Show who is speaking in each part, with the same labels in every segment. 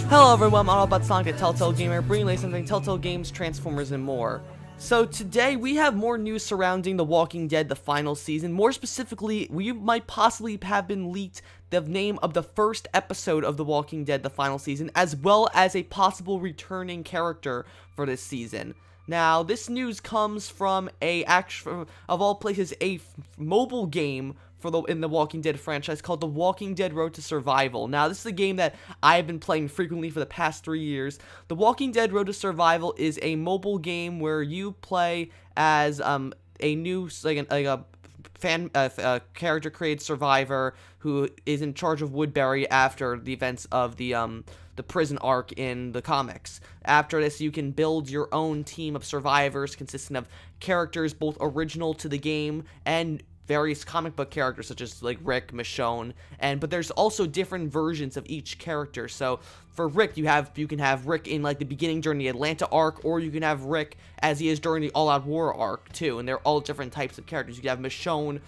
Speaker 1: Hello everyone, I'm all about Sonic at Telltale Gamer, bringing you something Telltale Games, Transformers, and more. So today we have more news surrounding The Walking Dead, the final season. More specifically, we might possibly have been leaked the name of the first episode of The Walking Dead, the final season, as well as a possible returning character for this season. Now, this news comes from of all places, a mobile game in the Walking Dead franchise called The Walking Dead Road to Survival. Now, this is a game that I've been playing frequently for the past 3 years. The Walking Dead Road to Survival is a mobile game where you play as a new character created survivor who is in charge of Woodbury after the events of the prison arc in the comics. After this, you can build your own team of survivors consisting of characters both original to the game and various comic book characters such as like Rick, Michonne, but there's also different versions of each character. So for Rick, you can have Rick in like the beginning during the Atlanta arc, or you can have Rick as he is during the All Out War arc too, and they're all different types of characters. You can have Michonne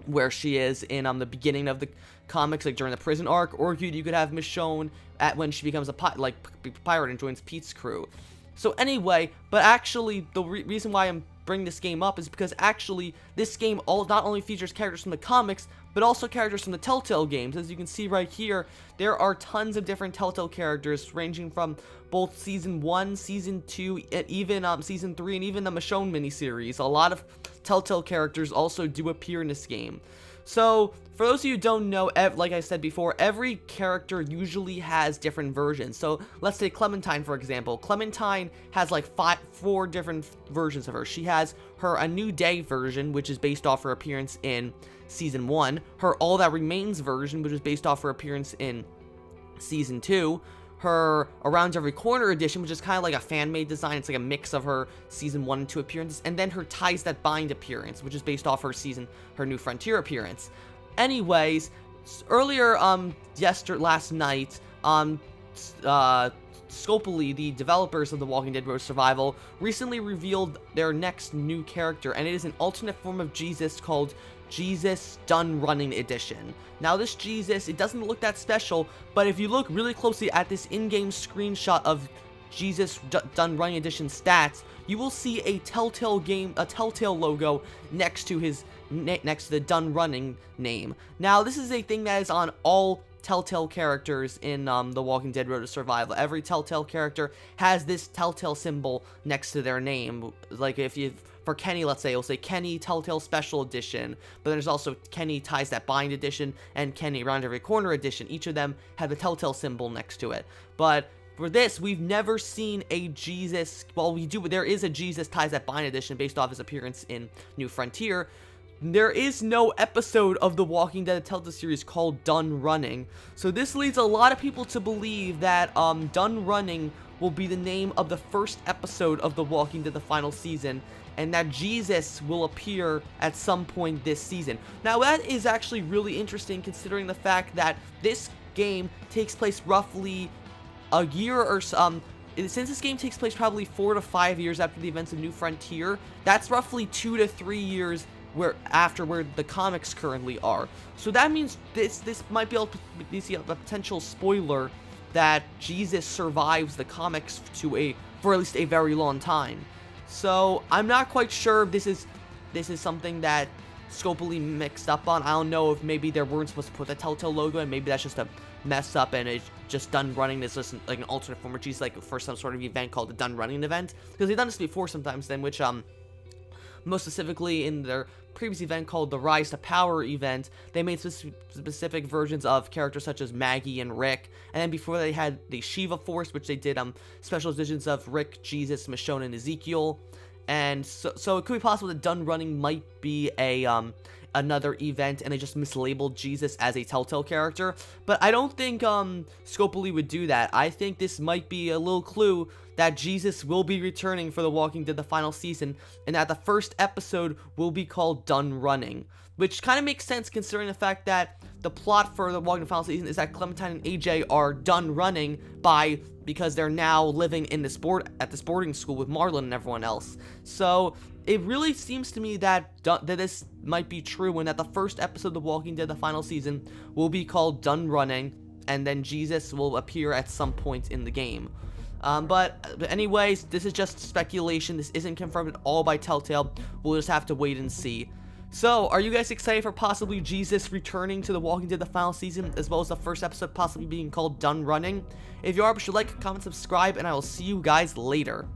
Speaker 1: where she is in the beginning of the comics, like during the prison arc, or you could have Michonne when she becomes a pirate and joins Pete's crew. So anyway, but actually the reason why I'm bringing this game up is because actually this game not only features characters from the comics, but also characters from the Telltale games. As you can see right here, there are tons of different Telltale characters ranging from both Season 1, Season 2, and even Season 3, and even the Michonne miniseries. A lot of Telltale characters also do appear in this game. So, for those of you who don't know, like I said before, every character usually has different versions. So, let's take Clementine, for example. Clementine has like 4 different versions of her. She has her A New Day version, which is based off her appearance in Season 1. Her All That Remains version, which is based off her appearance in Season 2. Her Around Every Corner edition, which is kind of like a fan-made design. It's like a mix of her Season 1 and 2 appearances. And then her Ties That Bind appearance, which is based off her New Frontier appearance. Anyways, earlier, last night, Scopely, the developers of The Walking Dead Road to Survival, recently revealed their next new character, and it is an alternate form of Jesus called Jesus Done Running Edition. Now this Jesus, it doesn't look that special, but if you look really closely at this in-game screenshot of Jesus Done Running Edition stats, you will see a Telltale logo next to the Done Running name. Now this is a thing that is on all Telltale characters in The Walking Dead Road to Survival. Every Telltale character has this Telltale symbol next to their name. Like for Kenny, let's say, it'll say Kenny Telltale Special Edition, but there's also Kenny Ties That Bind Edition and Kenny Around Every Corner Edition. Each of them have the Telltale symbol next to it. But for this, we've never seen a Jesus, well, we do, but there is a Jesus Ties That Bind Edition based off his appearance in New Frontier. There is no episode of The Walking Dead Telltale series called Done Running, so this leads a lot of people to believe that Done Running will be the name of the first episode of The Walking Dead, the final season, and that Jesus will appear at some point this season. Now that is actually really interesting considering the fact that this game takes place roughly a year or so, since this game takes place probably 4 to 5 years after the events of New Frontier, that's roughly 2 to 3 years where the comics currently are. So that means this might be able to be a potential spoiler that Jesus survives the comics for at least a very long time. So I'm not quite sure if this is something that Scopely mixed up on. I don't know if maybe they weren't supposed to put the Telltale logo, and maybe that's just a mess up and it's just Done Running. This is like an alternate form of Jesus, like for some sort of event called the Done Running event, because they've done this before sometimes, then which most specifically in their previous event called the Rise to Power event, they made specific versions of characters such as Maggie and Rick, and then before they had the Shiva Force, which they did special editions of Rick, Jesus, Michonne, and Ezekiel. And so it could be possible that Done Running might be another event, and they just mislabeled Jesus as a Telltale character. But I don't think Scopely would do that. I think this might be a little clue that Jesus will be returning for The Walking Dead the final season, and that the first episode will be called Done Running, which kind of makes sense considering the fact that the plot for The Walking Dead final season is that Clementine and AJ are done running because they're now living at the sporting school with Marlon and everyone else. So it really seems to me that this might be true, and that the first episode of The Walking Dead the final season will be called Done Running, and then Jesus will appear at some point in the game. But anyways, this is just speculation. This isn't confirmed at all by Telltale. We'll just have to wait and see. So, are you guys excited for possibly Jesus returning to The Walking Dead the final season, as well as the first episode possibly being called Done Running? If you are, be sure to like, comment, subscribe, and I will see you guys later.